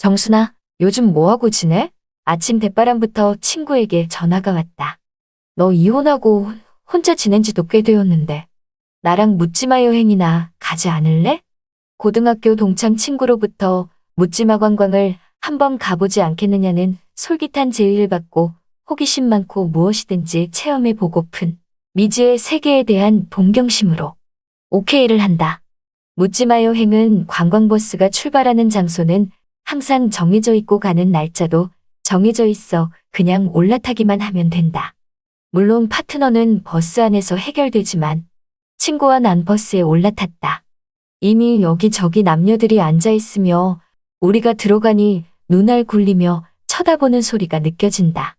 정순아, 요즘 뭐하고 지내? 아침 대바람부터 친구에게 전화가 왔다. 너 이혼하고 혼자 지낸 지도 꽤 되었는데, 나랑 묻지마 여행이나 가지 않을래? 고등학교 동창 친구로부터 묻지마 관광을 한번 가보지 않겠느냐는 솔깃한 제의를 받고 호기심 많고 무엇이든지 체험해 보고픈 미지의 세계에 대한 동경심으로 오케이를 한다. 묻지마 여행은 관광버스가 출발하는 장소는 항상 정해져 있고 가는 날짜도 정해져 있어 그냥 올라타기만 하면 된다. 물론 파트너는 버스 안에서 해결되지만 친구와 난 버스에 올라탔다. 이미 여기저기 남녀들이 앉아있으며 우리가 들어가니 눈알 굴리며 쳐다보는 소리가 느껴진다.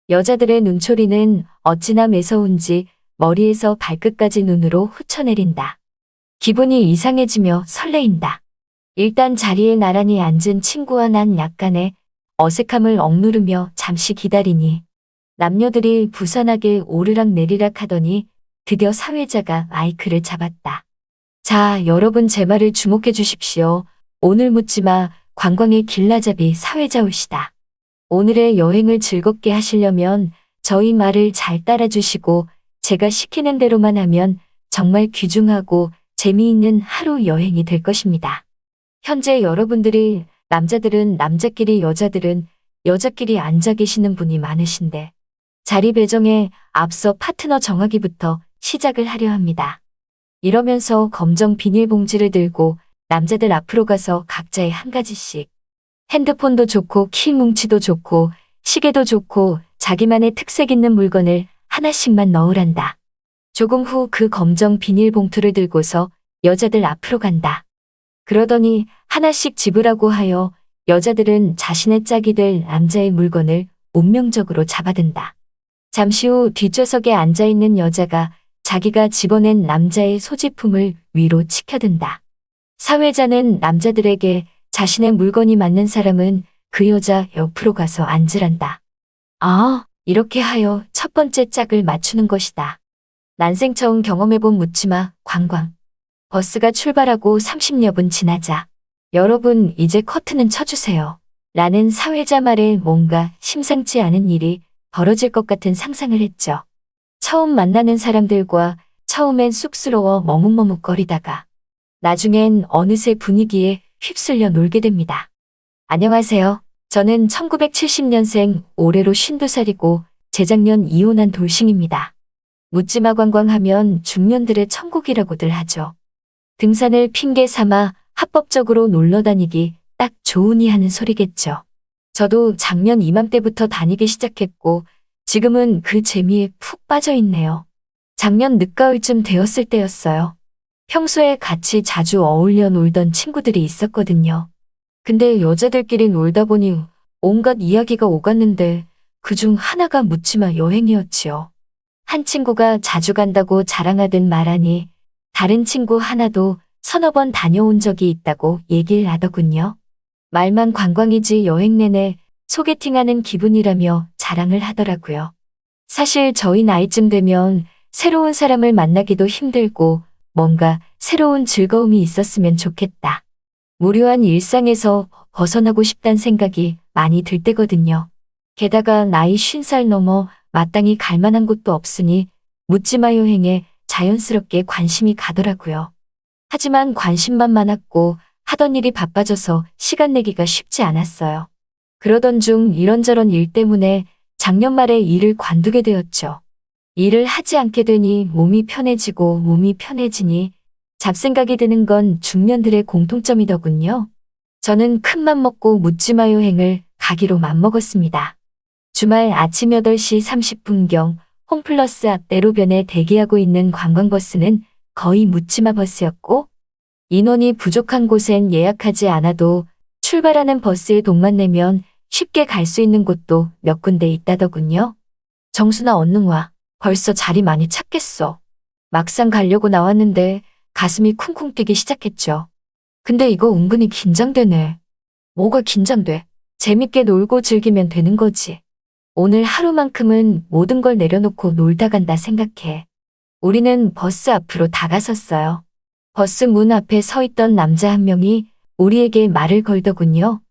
여자들의 눈초리는 어찌나 매서운지 머리에서 발끝까지 눈으로 훑어내린다. 기분이 이상해지며 설레인다. 일단 자리에 나란히 앉은 친구와 난 약간의 어색함을 억누르며 잠시 기다리니 남녀들이 부산하게 오르락 내리락 하더니 드디어 사회자가 마이크를 잡았다. 자, 여러분 제 말을 주목해 주십시오. 오늘 묻지마 관광의 길라잡이 사회자오시다. 오늘의 여행을 즐겁게 하시려면 저희 말을 잘 따라주시고 제가 시키는 대로만 하면 정말 귀중하고 재미있는 하루 여행이 될 것입니다. 현재 여러분들이 남자들은 남자끼리 여자들은 여자끼리 앉아 계시는 분이 많으신데 자리 배정에 앞서 파트너 정하기부터 시작을 하려 합니다. 이러면서 검정 비닐봉지를 들고 남자들 앞으로 가서 각자의 한 가지씩 핸드폰도 좋고 키 뭉치도 좋고 시계도 좋고 자기만의 특색 있는 물건을 하나씩만 넣으란다. 조금 후 그 검정 비닐봉투를 들고서 여자들 앞으로 간다. 그러더니 하나씩 집으라고 하여 여자들은 자신의 짝이 될 남자의 물건을 운명적으로 잡아든다. 잠시 후 뒷좌석에 앉아있는 여자가 자기가 집어낸 남자의 소지품을 위로 치켜든다. 사회자는 남자들에게 자신의 물건이 맞는 사람은 그 여자 옆으로 가서 앉으란다. 아, 이렇게 하여 첫 번째 짝을 맞추는 것이다. 난생 처음 경험해본 묻지마 관광. 버스가 출발하고 30여 분 지나자 여러분 이제 커튼은 쳐주세요. 라는 사회자 말에 뭔가 심상치 않은 일이 벌어질 것 같은 상상을 했죠. 처음 만나는 사람들과 처음엔 쑥스러워 머뭇머뭇거리다가 나중엔 어느새 분위기에 휩쓸려 놀게 됩니다. 안녕하세요. 저는 1970년생 올해로 52살이고 재작년 이혼한 돌싱입니다. 묻지마 관광하면 중년들의 천국이라고들 하죠. 등산을 핑계 삼아 합법적으로 놀러 다니기 딱 좋으니 하는 소리겠죠. 저도 작년 이맘때부터 다니기 시작했고 지금은 그 재미에 푹 빠져 있네요. 작년 늦가을쯤 되었을 때였어요. 평소에 같이 자주 어울려 놀던 친구들이 있었거든요. 근데 여자들끼리 놀다 보니 온갖 이야기가 오갔는데 그중 하나가 묻지마 여행이었지요. 한 친구가 자주 간다고 자랑하듯 말하니 다른 친구 하나도 서너 번 다녀온 적이 있다고 얘기를 하더군요. 말만 관광이지 여행 내내 소개팅하는 기분이라며 자랑을 하더라고요. 사실 저희 나이쯤 되면 새로운 사람을 만나기도 힘들고 뭔가 새로운 즐거움이 있었으면 좋겠다. 무료한 일상에서 벗어나고 싶단 생각이 많이 들 때거든요. 게다가 나이 50살 넘어 마땅히 갈 만한 곳도 없으니 묻지마 여행에 자연스럽게 관심이 가더라고요. 하지만 관심만 많았고 하던 일이 바빠져서 시간 내기가 쉽지 않았어요. 그러던 중 이런저런 일 때문에 작년 말에 일을 관두게 되었죠. 일을 하지 않게 되니 몸이 편해지니 잡생각이 드는 건 중년들의 공통점이더군요. 저는 큰맘 먹고 묻지마 여행을 가기로 맘먹었습니다. 주말 아침 8시 30분경 홈플러스 앞 대로변에 대기하고 있는 관광버스는 거의 묻지마 버스였고 인원이 부족한 곳엔 예약하지 않아도 출발하는 버스에 돈만 내면 쉽게 갈 수 있는 곳도 몇 군데 있다더군요. 정순아 얼른 와. 벌써 자리 많이 찼겠어. 막상 가려고 나왔는데 가슴이 쿵쿵 뛰기 시작했죠. 근데 이거 은근히 긴장되네. 뭐가 긴장돼? 재밌게 놀고 즐기면 되는 거지. 오늘 하루만큼은 모든 걸 내려놓고 놀다 간다 생각해. 우리는 버스 앞으로 다가섰어요. 버스 문 앞에 서 있던 남자 한 명이 우리에게 말을 걸더군요.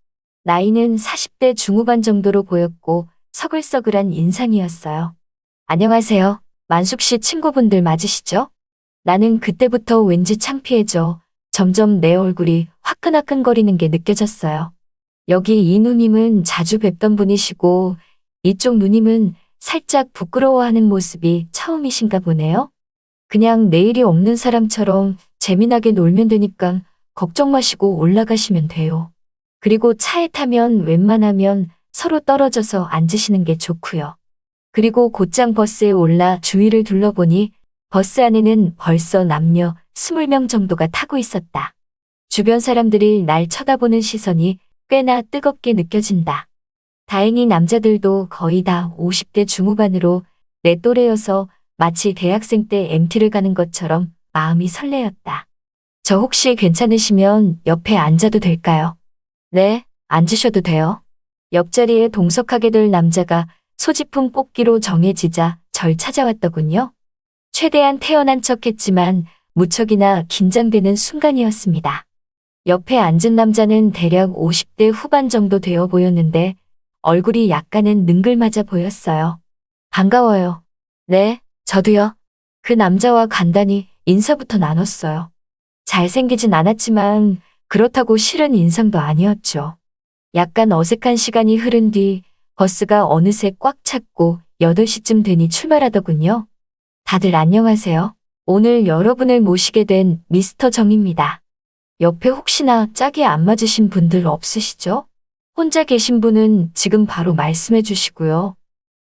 나이는 40대 중후반 정도로 보였고 서글서글한 인상이었어요. 안녕하세요. 만숙 씨 친구분들 맞으시죠? 나는 그때부터 왠지 창피해져 점점 내 얼굴이 화끈화끈거리는 게 느껴졌어요. 여기 이 누님은 자주 뵙던 분이시고 이쪽 누님은 살짝 부끄러워하는 모습이 처음이신가 보네요. 그냥 내일이 없는 사람처럼 재미나게 놀면 되니까 걱정 마시고 올라가시면 돼요. 그리고 차에 타면 웬만하면 서로 떨어져서 앉으시는 게 좋고요. 그리고 곧장 버스에 올라 주위를 둘러보니 버스 안에는 벌써 남녀 20명 정도가 타고 있었다. 주변 사람들이 날 쳐다보는 시선이 꽤나 뜨겁게 느껴진다. 다행히 남자들도 거의 다 50대 중후반으로 내 또래여서 마치 대학생 때 MT를 가는 것처럼 마음이 설레었다. 저 혹시 괜찮으시면 옆에 앉아도 될까요? 네, 앉으셔도 돼요. 옆자리에 동석하게 될 남자가 소지품 뽑기로 정해지자 절 찾아왔더군요. 최대한 태연한 척했지만 무척이나 긴장되는 순간이었습니다. 옆에 앉은 남자는 대략 50대 후반 정도 되어 보였는데 얼굴이 약간은 능글맞아 보였어요. 반가워요. 네, 저도요. 그 남자와 간단히 인사부터 나눴어요. 잘생기진 않았지만 그렇다고 싫은 인상도 아니었죠. 약간 어색한 시간이 흐른 뒤 버스가 어느새 꽉 찼고 8시쯤 되니 출발하더군요. 다들 안녕하세요. 오늘 여러분을 모시게 된 미스터 정입니다. 옆에 혹시나 짝이 안 맞으신 분들 없으시죠? 혼자 계신 분은 지금 바로 말씀해 주시고요.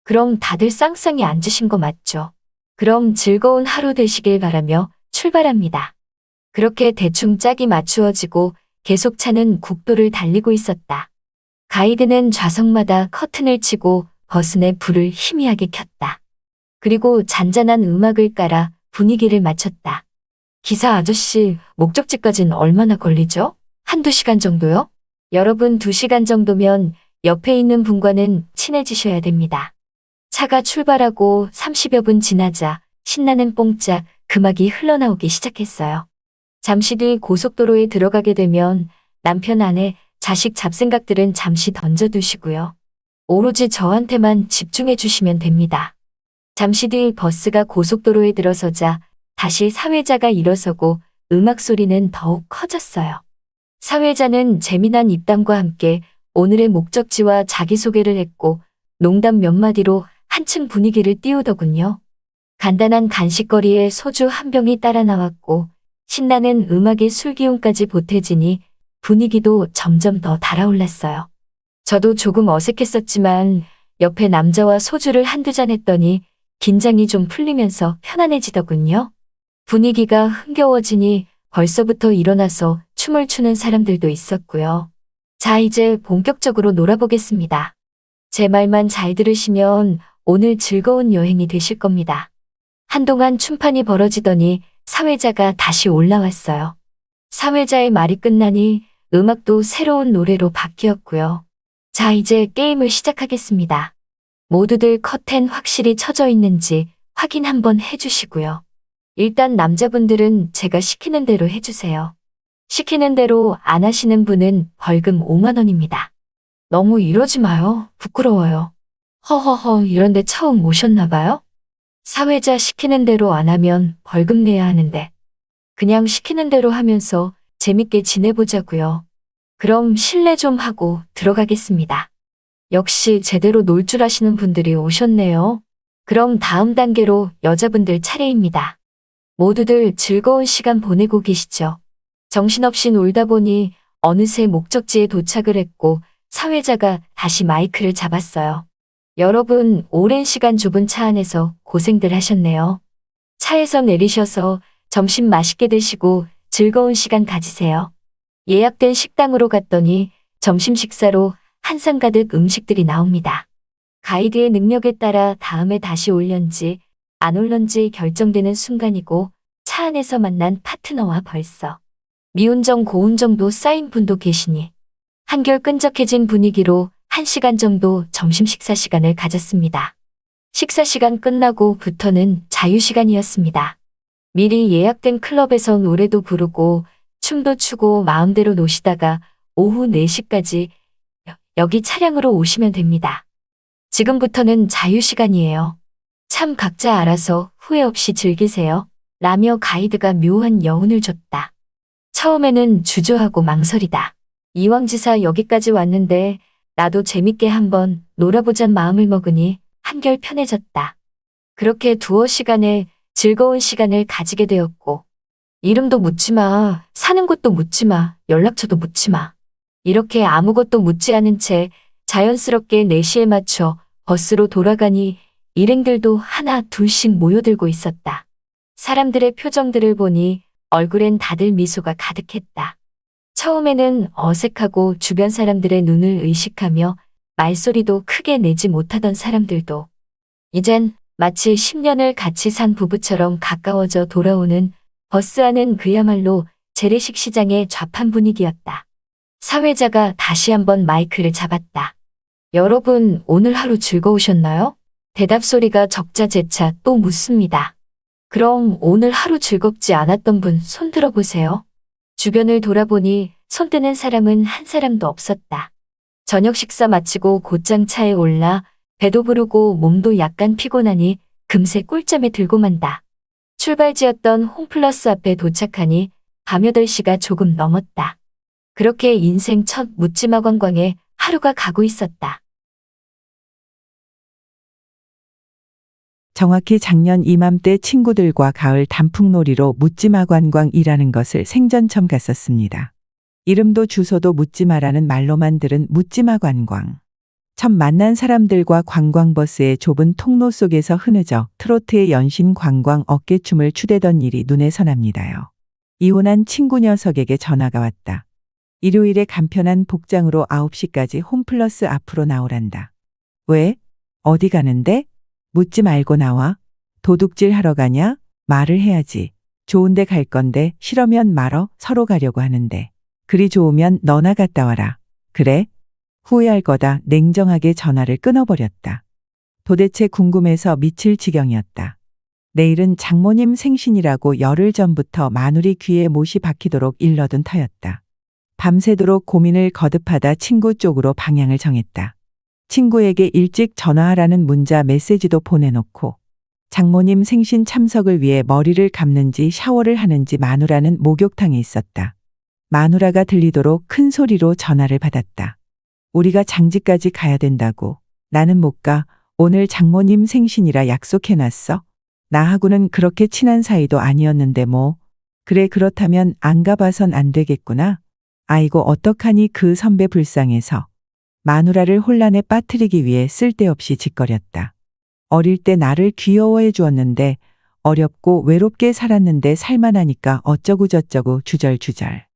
그럼 다들 쌍쌍이 앉으신 거 맞죠? 그럼 즐거운 하루 되시길 바라며 출발합니다. 그렇게 대충 짝이 맞추어지고 계속 차는 국도를 달리고 있었다. 가이드는 좌석마다 커튼을 치고 버스 내 불을 희미하게 켰다. 그리고 잔잔한 음악을 깔아 분위기를 맞췄다. 기사 아저씨, 목적지까진 얼마나 걸리죠? 한두 시간 정도요? 여러분 2시간 정도면 옆에 있는 분과는 친해지셔야 됩니다. 차가 출발하고 30여 분 지나자 신나는 뽕짝 음악이 흘러나오기 시작했어요. 잠시 뒤 고속도로에 들어가게 되면 남편 아내, 자식 잡생각들은 잠시 던져두시고요. 오로지 저한테만 집중해 주시면 됩니다. 잠시 뒤 버스가 고속도로에 들어서자 다시 사회자가 일어서고 음악 소리는 더욱 커졌어요. 사회자는 재미난 입담과 함께 오늘의 목적지와 자기소개를 했고 농담 몇 마디로 한층 분위기를 띄우더군요. 간단한 간식거리에 소주 한 병이 따라 나왔고 신나는 음악의 술기운까지 보태지니 분위기도 점점 더 달아올랐어요. 저도 조금 어색했었지만 옆에 남자와 소주를 한두 잔 했더니 긴장이 좀 풀리면서 편안해지더군요. 분위기가 흥겨워지니 벌써부터 일어나서 춤을 추는 사람들도 있었고요. 자, 이제 본격적으로 놀아보겠습니다. 제 말만 잘 들으시면 오늘 즐거운 여행이 되실 겁니다. 한동안 춤판이 벌어지더니 사회자가 다시 올라왔어요. 사회자의 말이 끝나니 음악도 새로운 노래로 바뀌었고요. 자, 이제 게임을 시작하겠습니다. 모두들 커튼 확실히 쳐져 있는지 확인 한번 해주시고요. 일단 남자분들은 제가 시키는 대로 해주세요. 시키는 대로 안 하시는 분은 벌금 5만 원입니다. 너무 이러지 마요. 부끄러워요. 허허허, 이런데 처음 오셨나 봐요? 사회자 시키는 대로 안 하면 벌금 내야 하는데 그냥 시키는 대로 하면서 재밌게 지내보자고요. 그럼 실례 좀 하고 들어가겠습니다. 역시 제대로 놀 줄 아시는 분들이 오셨네요. 그럼 다음 단계로 여자분들 차례입니다. 모두들 즐거운 시간 보내고 계시죠? 정신없이 놀다 보니 어느새 목적지에 도착을 했고 사회자가 다시 마이크를 잡았어요. 여러분, 오랜 시간 좁은 차 안에서 고생들 하셨네요. 차에서 내리셔서 점심 맛있게 드시고 즐거운 시간 가지세요. 예약된 식당으로 갔더니 점심 식사로 한 상 가득 음식들이 나옵니다. 가이드의 능력에 따라 다음에 다시 올련지 안 올런지 결정되는 순간이고 차 안에서 만난 파트너와 벌써 미운정 고운정도 쌓인 분도 계시니 한결 끈적해진 분위기로 1시간 정도 점심 식사 시간을 가졌습니다. 식사 시간 끝나고부터는 자유시간이었습니다. 미리 예약된 클럽에서 노래도 부르고 춤도 추고 마음대로 노시다가 오후 4시까지 여기 차량으로 오시면 됩니다. 지금부터는 자유시간이에요. 참 각자 알아서 후회 없이 즐기세요. 라며 가이드가 묘한 여운을 줬다. 처음에는 주저하고 망설이다. 이왕지사 여기까지 왔는데 나도 재밌게 한번 놀아보잔 마음을 먹으니 한결 편해졌다. 그렇게 두어 시간에 즐거운 시간을 가지게 되었고, 이름도 묻지 마, 사는 곳도 묻지 마, 연락처도 묻지 마. 이렇게 아무것도 묻지 않은 채 자연스럽게 4시에 맞춰 버스로 돌아가니 일행들도 하나 둘씩 모여들고 있었다. 사람들의 표정들을 보니 얼굴엔 다들 미소가 가득했다. 처음에는 어색하고 주변 사람들의 눈을 의식하며 말소리도 크게 내지 못하던 사람들도 이젠 마치 10년을 같이 산 부부처럼 가까워져 돌아오는 버스 안은 그야말로 재래식 시장의 좌판 분위기였다. 사회자가 다시 한번 마이크를 잡았다. 여러분, 오늘 하루 즐거우셨나요? 대답 소리가 적자재차 또 묻습니다. 그럼 오늘 하루 즐겁지 않았던 분 손 들어보세요. 주변을 돌아보니 손 뜨는 사람은 한 사람도 없었다. 저녁 식사 마치고 곧장 차에 올라 배도 부르고 몸도 약간 피곤하니 금세 꿀잠에 들고 만다. 출발지였던 홈플러스 앞에 도착하니 밤 8시가 조금 넘었다. 그렇게 인생 첫 묻지마 관광에 하루가 가고 있었다. 정확히 작년 이맘때 친구들과 가을 단풍놀이로 묻지마 관광이라는 것을 생전 처음 갔었습니다. 이름도 주소도 묻지마라는 말로만 들은 묻지마 관광. 처음 만난 사람들과 관광버스의 좁은 통로 속에서 흐느적 트로트의 연신 관광 어깨춤을 추대던 일이 눈에 선합니다요. 이혼한 친구 녀석에게 전화가 왔다. 일요일에 간편한 복장으로 9시까지 홈플러스 앞으로 나오란다. 왜? 어디 가는데? 묻지 말고 나와. 도둑질 하러 가냐? 말을 해야지. 좋은데 갈 건데 싫으면 말어. 서로 가려고 하는데. 그리 좋으면 너나 갔다 와라. 그래? 후회할 거다. 냉정하게 전화를 끊어버렸다. 도대체 궁금해서 미칠 지경이었다. 내일은 장모님 생신이라고 열흘 전부터 마누리 귀에 못이 박히도록 일러둔 터였다. 밤새도록 고민을 거듭하다 친구 쪽으로 방향을 정했다. 친구에게 일찍 전화하라는 문자 메시지도 보내놓고 장모님 생신 참석을 위해 머리를 감는지 샤워를 하는지 마누라는 목욕탕에 있었다. 마누라가 들리도록 큰 소리로 전화를 받았다. 우리가 장지까지 가야 된다고. 나는 못 가. 오늘 장모님 생신이라 약속해놨어. 나하고는 그렇게 친한 사이도 아니었는데 뭐. 그래 그렇다면 안 가봐선 안 되겠구나. 아이고 어떡하니 그 선배 불쌍해서. 마누라를 혼란에 빠뜨리기 위해 쓸데없이 짓거렸다. 어릴 때 나를 귀여워해 주었는데 어렵고 외롭게 살았는데 살만하니까 어쩌고저쩌고 주절주절.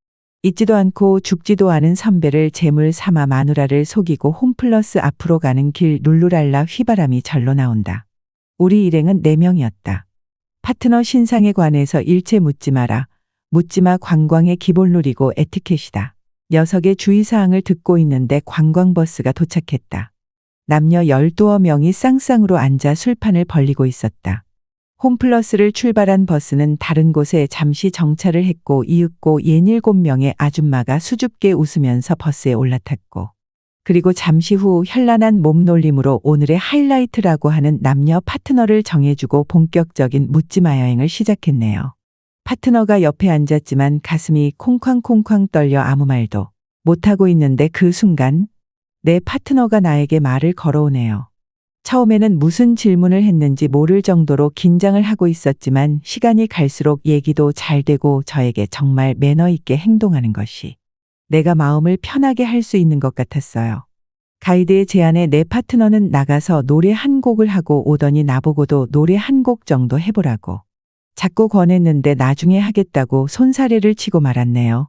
잊지도 않고 죽지도 않은 선배를 재물 삼아 마누라를 속이고 홈플러스 앞으로 가는 길 룰루랄라 휘바람이 절로 나온다. 우리 일행은 4명이었다. 파트너 신상에 관해서 일체 묻지 마라. 묻지마 관광의 기본 룰이고 에티켓이다. 녀석의 주의사항을 듣고 있는데 관광버스가 도착했다. 남녀 12명이 쌍쌍으로 앉아 술판을 벌리고 있었다. 홈플러스를 출발한 버스는 다른 곳에 잠시 정차를 했고 이윽고 67명의 아줌마가 수줍게 웃으면서 버스에 올라탔고 그리고 잠시 후 현란한 몸놀림으로 오늘의 하이라이트라고 하는 남녀 파트너를 정해주고 본격적인 묻지마 여행을 시작했네요. 파트너가 옆에 앉았지만 가슴이 콩쾅콩쾅 떨려 아무 말도 못하고 있는데 그 순간 내 파트너가 나에게 말을 걸어오네요. 처음에는 무슨 질문을 했는지 모를 정도로 긴장을 하고 있었지만 시간이 갈수록 얘기도 잘 되고 저에게 정말 매너 있게 행동하는 것이 내가 마음을 편하게 할 수 있는 것 같았어요. 가이드의 제안에 내 파트너는 나가서 노래 한 곡을 하고 오더니 나보고도 노래 한 곡 정도 해보라고. 자꾸 권했는데 나중에 하겠다고 손사래를 치고 말았네요.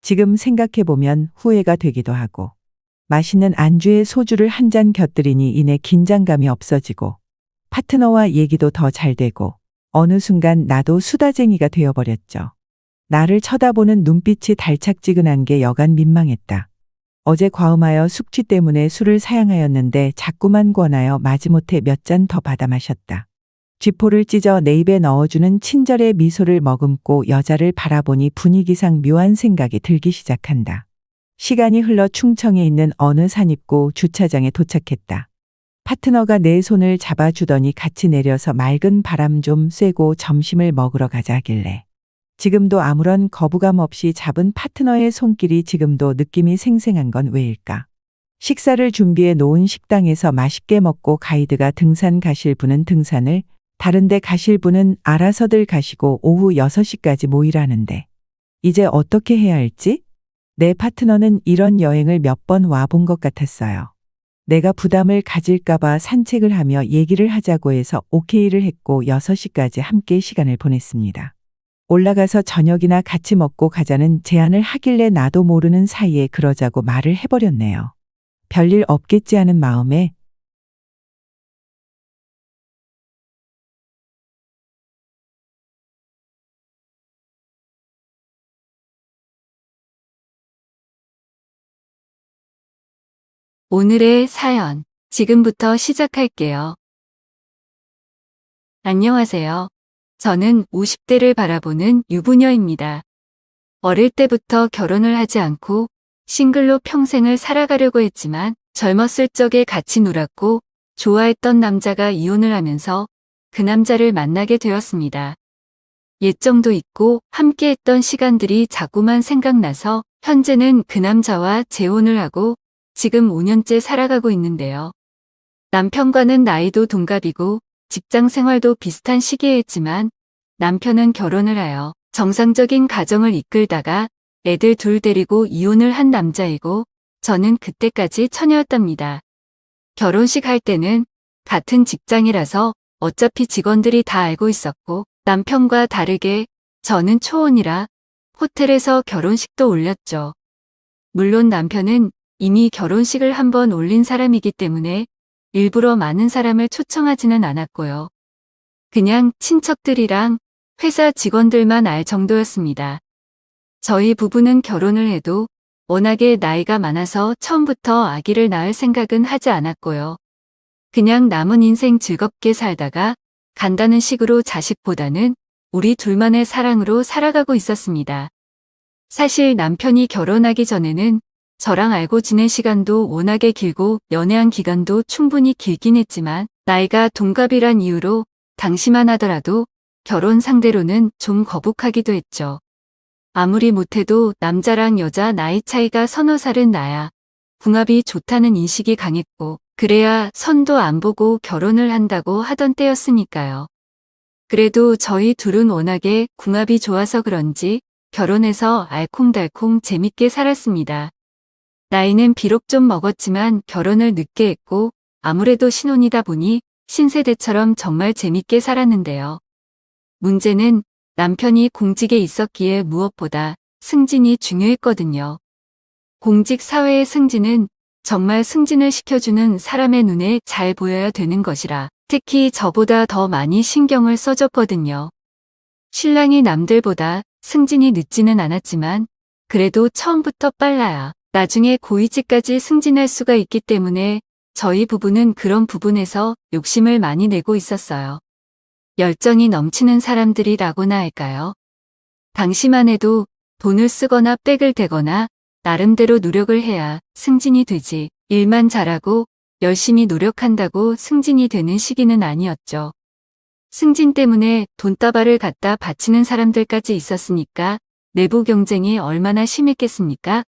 지금 생각해보면 후회가 되기도 하고 맛있는 안주에 소주를 한 잔 곁들이니 이내 긴장감이 없어지고 파트너와 얘기도 더 잘 되고 어느 순간 나도 수다쟁이가 되어버렸죠. 나를 쳐다보는 눈빛이 달착지근한 게 여간 민망했다. 어제 과음하여 숙취 때문에 술을 사양하였는데 자꾸만 권하여 마지못해 몇 잔 더 받아 마셨다. 쥐포를 찢어 내 입에 넣어주는 친절의 미소를 머금고 여자를 바라보니 분위기상 묘한 생각이 들기 시작한다. 시간이 흘러 충청에 있는 어느 산입구 주차장에 도착했다. 파트너가 내 손을 잡아주더니 같이 내려서 맑은 바람 좀 쐬고 점심을 먹으러 가자 하길래 지금도 아무런 거부감 없이 잡은 파트너의 손길이 지금도 느낌이 생생한 건 왜일까? 식사를 준비해 놓은 식당에서 맛있게 먹고 가이드가 등산 가실 분은 등산을, 다른데 가실 분은 알아서들 가시고 오후 6시까지 모이라는데 이제 어떻게 해야 할지? 내 파트너는 이런 여행을 몇 번 와본 것 같았어요. 내가 부담을 가질까봐 산책을 하며 얘기를 하자고 해서 오케이를 했고 6시까지 함께 시간을 보냈습니다. 올라가서 저녁이나 같이 먹고 가자는 제안을 하길래 나도 모르는 사이에 그러자고 말을 해버렸네요. 별일 없겠지 하는 마음에 오늘의 사연, 지금부터 시작할게요. 안녕하세요. 저는 50대를 바라보는 유부녀입니다. 어릴 때부터 결혼을 하지 않고 싱글로 평생을 살아가려고 했지만 젊었을 적에 같이 놀았고 좋아했던 남자가 이혼을 하면서 그 남자를 만나게 되었습니다. 예정도 있고 함께했던 시간들이 자꾸만 생각나서 현재는 그 남자와 재혼을 하고 지금 5년째 살아가고 있는데요. 남편과는 나이도 동갑이고 직장 생활도 비슷한 시기에 했지만 남편은 결혼을 하여 정상적인 가정을 이끌다가 애들 둘 데리고 이혼을 한 남자이고 저는 그때까지 처녀였답니다. 결혼식 할 때는 같은 직장이라서 어차피 직원들이 다 알고 있었고 남편과 다르게 저는 초혼이라 호텔에서 결혼식도 올렸죠. 물론 남편은 이미 결혼식을 한번 올린 사람이기 때문에 일부러 많은 사람을 초청하지는 않았고요. 그냥 친척들이랑 회사 직원들만 알 정도였습니다. 저희 부부는 결혼을 해도 워낙에 나이가 많아서 처음부터 아기를 낳을 생각은 하지 않았고요. 그냥 남은 인생 즐겁게 살다가 간다는 식으로 자식보다는 우리 둘만의 사랑으로 살아가고 있었습니다. 사실 남편이 결혼하기 전에는 저랑 알고 지낸 시간도 워낙에 길고 연애한 기간도 충분히 길긴 했지만 나이가 동갑이란 이유로 당시만 하더라도 결혼 상대로는 좀 거북하기도 했죠. 아무리 못해도 남자랑 여자 나이 차이가 서너 살은 나야 궁합이 좋다는 인식이 강했고 그래야 선도 안 보고 결혼을 한다고 하던 때였으니까요. 그래도 저희 둘은 워낙에 궁합이 좋아서 그런지 결혼해서 알콩달콩 재밌게 살았습니다. 나이는 비록 좀 먹었지만 결혼을 늦게 했고 아무래도 신혼이다 보니 신세대처럼 정말 재밌게 살았는데요. 문제는 남편이 공직에 있었기에 무엇보다 승진이 중요했거든요. 공직 사회의 승진은 정말 승진을 시켜주는 사람의 눈에 잘 보여야 되는 것이라 특히 저보다 더 많이 신경을 써줬거든요. 신랑이 남들보다 승진이 늦지는 않았지만 그래도 처음부터 빨라야 나중에 고위직까지 승진할 수가 있기 때문에 저희 부부는 그런 부분에서 욕심을 많이 내고 있었어요. 열정이 넘치는 사람들이라고나 할까요? 당시만 해도 돈을 쓰거나 백을 대거나 나름대로 노력을 해야 승진이 되지 일만 잘하고 열심히 노력한다고 승진이 되는 시기는 아니었죠. 승진 때문에 돈다발을 갖다 바치는 사람들까지 있었으니까 내부 경쟁이 얼마나 심했겠습니까?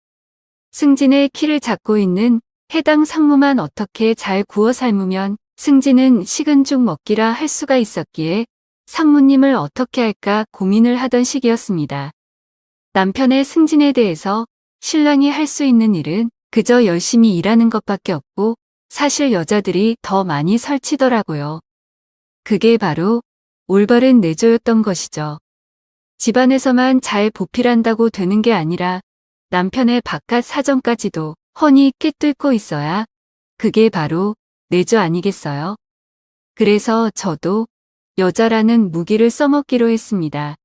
승진의 키를 잡고 있는 해당 상무만 어떻게 잘 구워 삶으면 승진은 식은 죽 먹기라 할 수가 있었기에 상무님을 어떻게 할까 고민을 하던 시기였습니다. 남편의 승진에 대해서 신랑이 할 수 있는 일은 그저 열심히 일하는 것밖에 없고 사실 여자들이 더 많이 설치더라고요. 그게 바로 올바른 내조였던 것이죠. 집안에서만 잘 보필한다고 되는 게 아니라 남편의 바깥 사정까지도 훤히 꿰뚫고 있어야 그게 바로 내조 아니겠어요? 그래서 저도 여자라는 무기를 써먹기로 했습니다.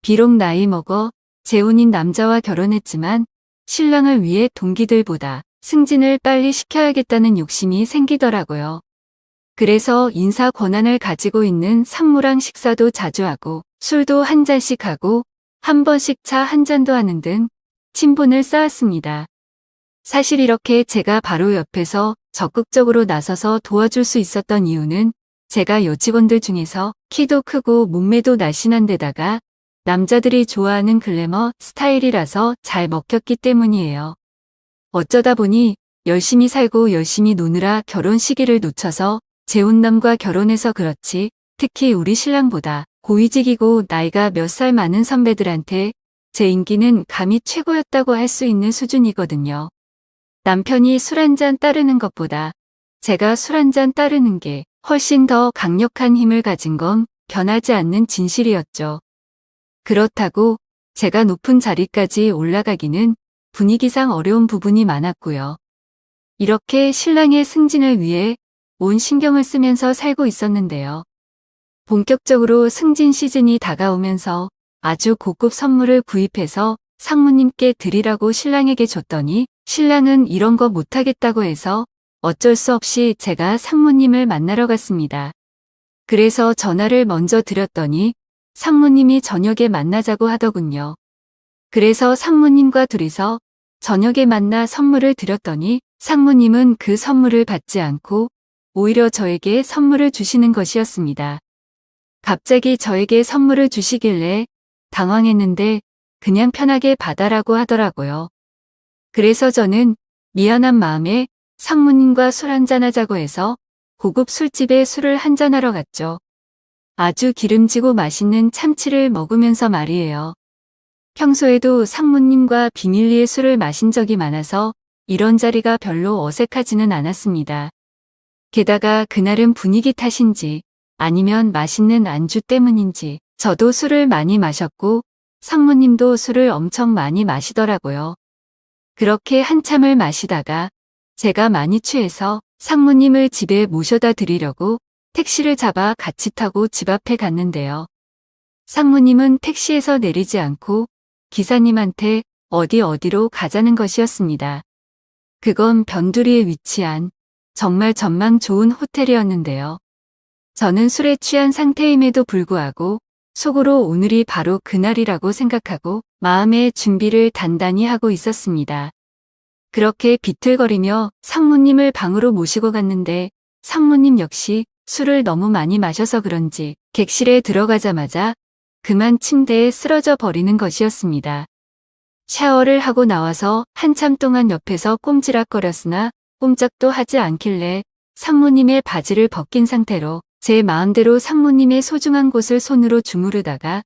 비록 나이 먹어 재혼인 남자와 결혼했지만 신랑을 위해 동기들보다 승진을 빨리 시켜야겠다는 욕심이 생기더라고요. 그래서 인사 권한을 가지고 있는 상무랑 식사도 자주 하고 술도 한 잔씩 하고 한 번씩 차 한 잔도 하는 등 친분을 쌓았습니다. 사실 이렇게 제가 바로 옆에서 적극적으로 나서서 도와줄 수 있었던 이유는 제가 여직원들 중에서 키도 크고 몸매도 날씬한 데다가 남자들이 좋아하는 글래머 스타일이라서 잘 먹혔기 때문이에요. 어쩌다 보니 열심히 살고 열심히 노느라 결혼 시기를 놓쳐서 재혼남과 결혼해서 그렇지, 특히 우리 신랑보다 고위직이고 나이가 몇 살 많은 선배들한테 제 인기는 감히 최고였다고 할 수 있는 수준이거든요. 남편이 술 한잔 따르는 것보다 제가 술 한잔 따르는 게 훨씬 더 강력한 힘을 가진 건 변하지 않는 진실이었죠. 그렇다고 제가 높은 자리까지 올라가기는 분위기상 어려운 부분이 많았고요. 이렇게 신랑의 승진을 위해 온 신경을 쓰면서 살고 있었는데요. 본격적으로 승진 시즌이 다가오면서 아주 고급 선물을 구입해서 상무님께 드리라고 신랑에게 줬더니 신랑은 이런 거 못하겠다고 해서 어쩔 수 없이 제가 상무님을 만나러 갔습니다. 그래서 전화를 먼저 드렸더니 상무님이 저녁에 만나자고 하더군요. 그래서 상무님과 둘이서 저녁에 만나 선물을 드렸더니 상무님은 그 선물을 받지 않고 오히려 저에게 선물을 주시는 것이었습니다. 갑자기 저에게 선물을 주시길래 당황했는데 그냥 편하게 받아라고 하더라고요. 그래서 저는 미안한 마음에 상무님과 술 한잔하자고 해서 고급 술집에 술을 한잔하러 갔죠. 아주 기름지고 맛있는 참치를 먹으면서 말이에요. 평소에도 상무님과 비밀리에 술을 마신 적이 많아서 이런 자리가 별로 어색하지는 않았습니다. 게다가 그날은 분위기 탓인지 아니면 맛있는 안주 때문인지 저도 술을 많이 마셨고 상무님도 술을 엄청 많이 마시더라고요. 그렇게 한참을 마시다가 제가 많이 취해서 상무님을 집에 모셔다 드리려고 택시를 잡아 같이 타고 집 앞에 갔는데요. 상무님은 택시에서 내리지 않고 기사님한테 어디로 가자는 것이었습니다. 그건 변두리에 위치한 정말 전망 좋은 호텔이었는데요. 저는 술에 취한 상태임에도 불구하고 속으로 오늘이 바로 그날이라고 생각하고 마음의 준비를 단단히 하고 있었습니다. 그렇게 비틀거리며 상무님을 방으로 모시고 갔는데 상무님 역시 술을 너무 많이 마셔서 그런지 객실에 들어가자마자 그만 침대에 쓰러져 버리는 것이었습니다. 샤워를 하고 나와서 한참 동안 옆에서 꼼지락거렸으나 꼼짝도 하지 않길래 상무님의 바지를 벗긴 상태로 제 마음대로 상무님의 소중한 곳을 손으로 주무르다가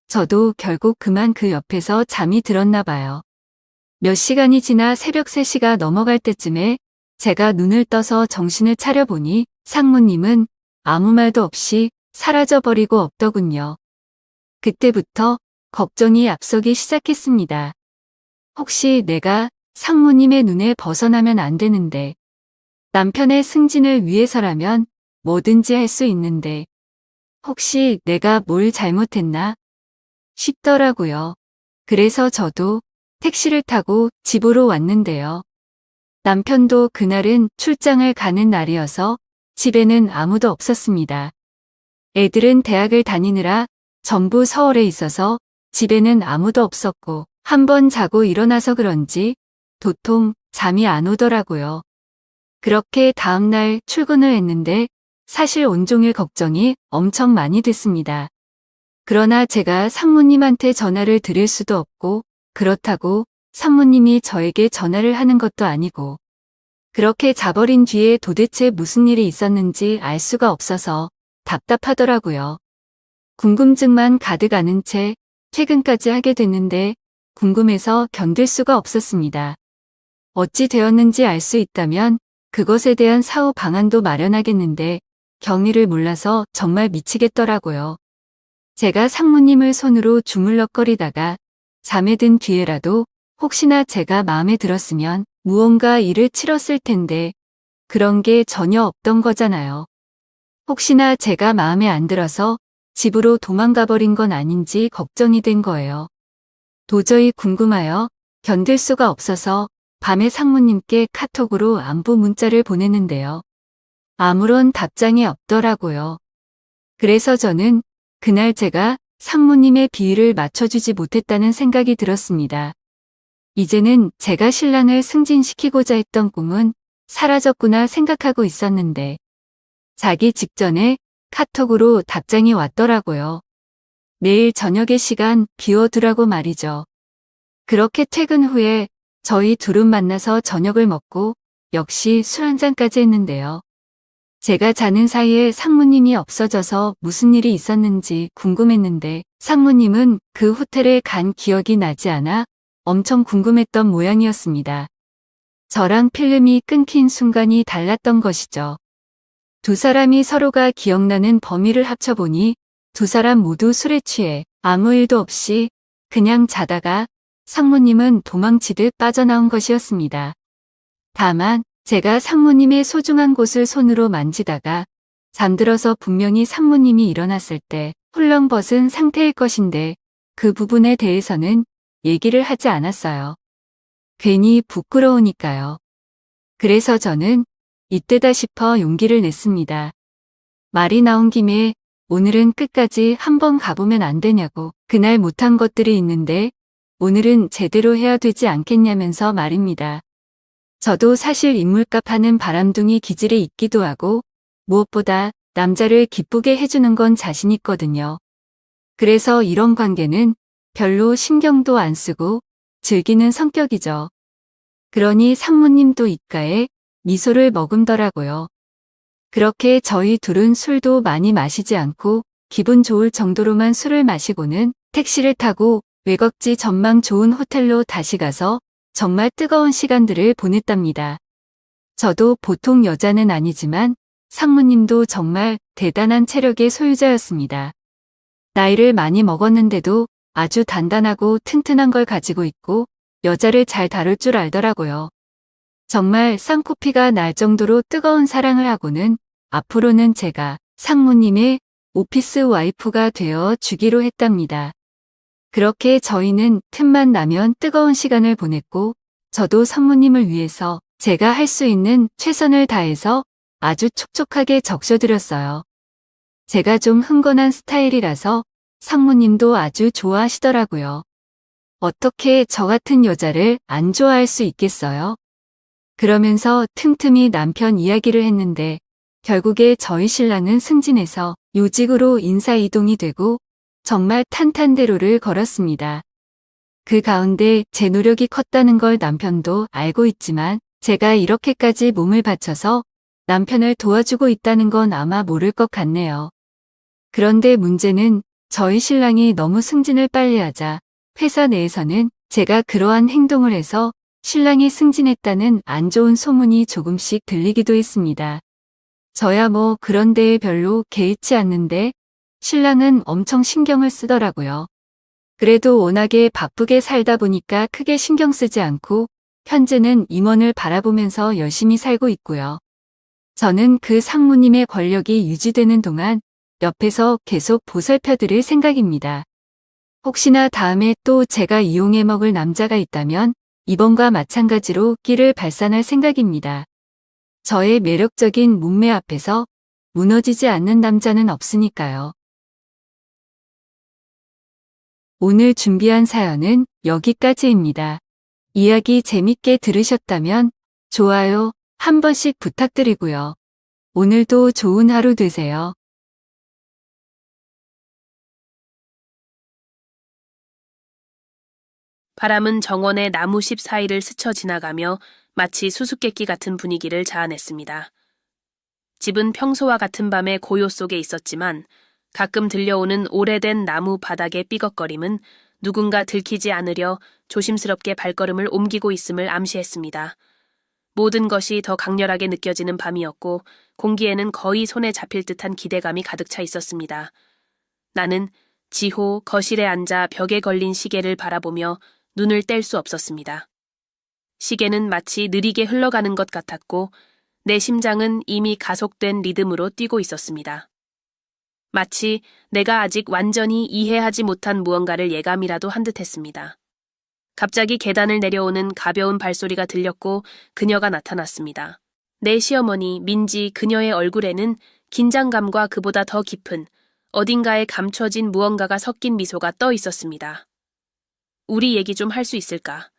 저도 결국 그만 그 옆에서 잠이 들었나 봐요. 몇 시간이 지나 새벽 3시가 넘어갈 때쯤에 제가 눈을 떠서 정신을 차려보니 상무님은 아무 말도 없이 사라져버리고 없더군요. 그때부터 걱정이 앞서기 시작했습니다. 혹시 내가 상무님의 눈에 벗어나면 안 되는데 남편의 승진을 위해서라면 뭐든지 할 수 있는데 혹시 내가 뭘 잘못했나 싶더라고요. 그래서 저도 택시를 타고 집으로 왔는데요. 남편도 그날은 출장을 가는 날이어서 집에는 아무도 없었습니다. 애들은 대학을 다니느라 전부 서울에 있어서 집에는 아무도 없었고 한번 자고 일어나서 그런지 도통 잠이 안 오더라고요. 그렇게 다음날 출근을 했는데 사실 온종일 걱정이 엄청 많이 됐습니다. 그러나 제가 상무님한테 전화를 드릴 수도 없고 그렇다고 상무님이 저에게 전화를 하는 것도 아니고 그렇게 자버린 뒤에 도대체 무슨 일이 있었는지 알 수가 없어서 답답하더라고요. 궁금증만 가득 아는 채 퇴근까지 하게 됐는데 궁금해서 견딜 수가 없었습니다. 어찌 되었는지 알 수 있다면 그것에 대한 사후 방안도 마련하겠는데 경위를 몰라서 정말 미치겠더라고요. 제가 상무님을 손으로 주물럭거리다가 잠에 든 뒤에라도 혹시나 제가 마음에 들었으면 무언가 일을 치렀을 텐데 그런 게 전혀 없던 거잖아요. 혹시나 제가 마음에 안 들어서 집으로 도망가 버린 건 아닌지 걱정이 된 거예요. 도저히 궁금하여 견딜 수가 없어서 밤에 상무님께 카톡으로 안부 문자를 보냈는데요. 아무런 답장이 없더라고요. 그래서 저는 그날 제가 상무님의 비위를 맞춰주지 못했다는 생각이 들었습니다. 이제는 제가 신랑을 승진시키고자 했던 꿈은 사라졌구나 생각하고 있었는데 자기 직전에 카톡으로 답장이 왔더라고요. 내일 저녁의 시간 비워두라고 말이죠. 그렇게 퇴근 후에 저희 둘은 만나서 저녁을 먹고 역시 술 한잔까지 했는데요. 제가 자는 사이에 상무님이 없어져서 무슨 일이 있었는지 궁금했는데 상무님은 그 호텔에 간 기억이 나지 않아 엄청 궁금했던 모양이었습니다. 저랑 필름이 끊긴 순간이 달랐던 것이죠. 두 사람이 서로가 기억나는 범위를 합쳐보니 두 사람 모두 술에 취해 아무 일도 없이 그냥 자다가 상무님은 도망치듯 빠져나온 것이었습니다. 다만 제가 상무님의 소중한 곳을 손으로 만지다가 잠들어서 분명히 상무님이 일어났을 때 훌렁벗은 상태일 것인데 그 부분에 대해서는 얘기를 하지 않았어요. 괜히 부끄러우니까요. 그래서 저는 이때다 싶어 용기를 냈습니다. 말이 나온 김에 오늘은 끝까지 한번 가보면 안 되냐고. 그날 못한 것들이 있는데 오늘은 제대로 해야 되지 않겠냐면서 말입니다. 저도 사실 인물값 하는 바람둥이 기질이 있기도 하고 무엇보다 남자를 기쁘게 해주는 건 자신 있거든요. 그래서 이런 관계는 별로 신경도 안 쓰고 즐기는 성격이죠. 그러니 상무님도 입가에 미소를 머금더라고요. 그렇게 저희 둘은 술도 많이 마시지 않고 기분 좋을 정도로만 술을 마시고는 택시를 타고 외곽지 전망 좋은 호텔로 다시 가서 정말 뜨거운 시간들을 보냈답니다. 저도 보통 여자는 아니지만 상무님도 정말 대단한 체력의 소유자였습니다. 나이를 많이 먹었는데도 아주 단단하고 튼튼한 걸 가지고 있고 여자를 잘 다룰 줄 알더라고요. 정말 쌍코피가 날 정도로 뜨거운 사랑을 하고는 앞으로는 제가 상무님의 오피스 와이프가 되어 주기로 했답니다. 그렇게 저희는 틈만 나면 뜨거운 시간을 보냈고 저도 상무님을 위해서 제가 할 수 있는 최선을 다해서 아주 촉촉하게 적셔드렸어요. 제가 좀 흥건한 스타일이라서 상무님도 아주 좋아하시더라고요. 어떻게 저 같은 여자를 안 좋아할 수 있겠어요? 그러면서 틈틈이 남편 이야기를 했는데 결국에 저희 신랑은 승진해서 요직으로 인사 이동이 되고 정말 탄탄대로를 걸었습니다. 그 가운데 제 노력이 컸다는 걸 남편도 알고 있지만 제가 이렇게까지 몸을 바쳐서 남편을 도와주고 있다는 건 아마 모를 것 같네요. 그런데 문제는 저희 신랑이 너무 승진을 빨리 하자 회사 내에서는 제가 그러한 행동을 해서 신랑이 승진했다는 안 좋은 소문이 조금씩 들리기도 했습니다. 저야 뭐 그런 데에 별로 개의치 않는데 신랑은 엄청 신경을 쓰더라고요. 그래도 워낙에 바쁘게 살다 보니까 크게 신경 쓰지 않고 현재는 임원을 바라보면서 열심히 살고 있고요. 저는 그 상무님의 권력이 유지되는 동안 옆에서 계속 보살펴드릴 생각입니다. 혹시나 다음에 또 제가 이용해 먹을 남자가 있다면 이번과 마찬가지로 끼를 발산할 생각입니다. 저의 매력적인 몸매 앞에서 무너지지 않는 남자는 없으니까요. 오늘 준비한 사연은 여기까지입니다. 이야기 재밌게 들으셨다면 좋아요 한 번씩 부탁드리고요. 오늘도 좋은 하루 되세요. 바람은 정원의 나무십 사이를 스쳐 지나가며 마치 수수께끼 같은 분위기를 자아냈습니다. 집은 평소와 같은 밤의 고요 속에 있었지만 가끔 들려오는 오래된 나무 바닥의 삐걱거림은 누군가 들키지 않으려 조심스럽게 발걸음을 옮기고 있음을 암시했습니다. 모든 것이 더 강렬하게 느껴지는 밤이었고 공기에는 거의 손에 잡힐 듯한 기대감이 가득 차 있었습니다. 나는 지호 거실에 앉아 벽에 걸린 시계를 바라보며 눈을 뗄 수 없었습니다. 시계는 마치 느리게 흘러가는 것 같았고 내 심장은 이미 가속된 리듬으로 뛰고 있었습니다. 마치 내가 아직 완전히 이해하지 못한 무언가를 예감이라도 한 듯했습니다. 갑자기 계단을 내려오는 가벼운 발소리가 들렸고 그녀가 나타났습니다. 내 시어머니 민지 그녀의 얼굴에는 긴장감과 그보다 더 깊은 어딘가에 감춰진 무언가가 섞인 미소가 떠 있었습니다. 우리 얘기 좀 할 수 있을까?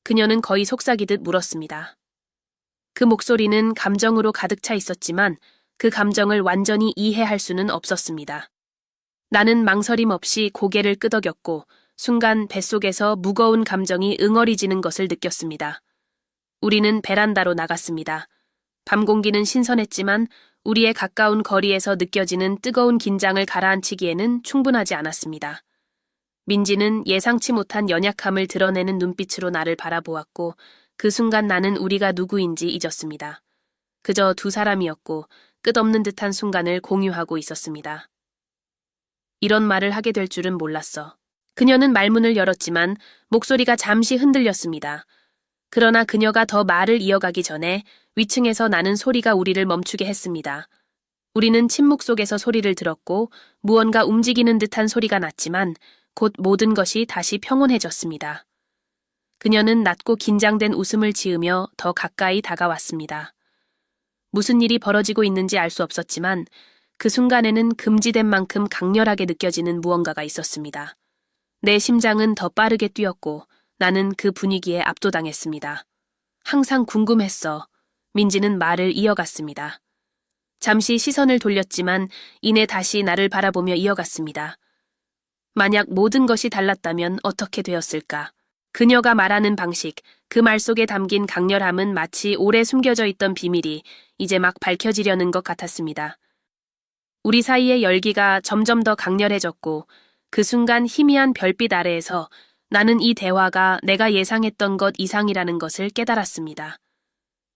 그녀는 거의 속삭이듯 물었습니다. 그 목소리는 감정으로 가득 차 있었지만 그 감정을 완전히 이해할 수는 없었습니다. 나는 망설임 없이 고개를 끄덕였고 순간 뱃속에서 무거운 감정이 응어리지는 것을 느꼈습니다. 우리는 베란다로 나갔습니다. 밤 공기는 신선했지만 우리의 가까운 거리에서 느껴지는 뜨거운 긴장을 가라앉히기에는 충분하지 않았습니다. 민지는 예상치 못한 연약함을 드러내는 눈빛으로 나를 바라보았고 그 순간 나는 우리가 누구인지 잊었습니다. 그저 두 사람이었고 끝없는 듯한 순간을 공유하고 있었습니다. 이런 말을 하게 될 줄은 몰랐어. 그녀는 말문을 열었지만 목소리가 잠시 흔들렸습니다. 그러나 그녀가 더 말을 이어가기 전에 위층에서 나는 소리가 우리를 멈추게 했습니다. 우리는 침묵 속에서 소리를 들었고 무언가 움직이는 듯한 소리가 났지만 곧 모든 것이 다시 평온해졌습니다. 그녀는 낮고 긴장된 웃음을 지으며 더 가까이 다가왔습니다. 무슨 일이 벌어지고 있는지 알 수 없었지만 그 순간에는 금지된 만큼 강렬하게 느껴지는 무언가가 있었습니다. 내 심장은 더 빠르게 뛰었고 나는 그 분위기에 압도당했습니다. 항상 궁금했어. 민지는 말을 이어갔습니다. 잠시 시선을 돌렸지만 이내 다시 나를 바라보며 이어갔습니다. 만약 모든 것이 달랐다면 어떻게 되었을까? 그녀가 말하는 방식, 그 말 속에 담긴 강렬함은 마치 오래 숨겨져 있던 비밀이 이제 막 밝혀지려는 것 같았습니다. 우리 사이의 열기가 점점 더 강렬해졌고 그 순간 희미한 별빛 아래에서 나는 이 대화가 내가 예상했던 것 이상이라는 것을 깨달았습니다.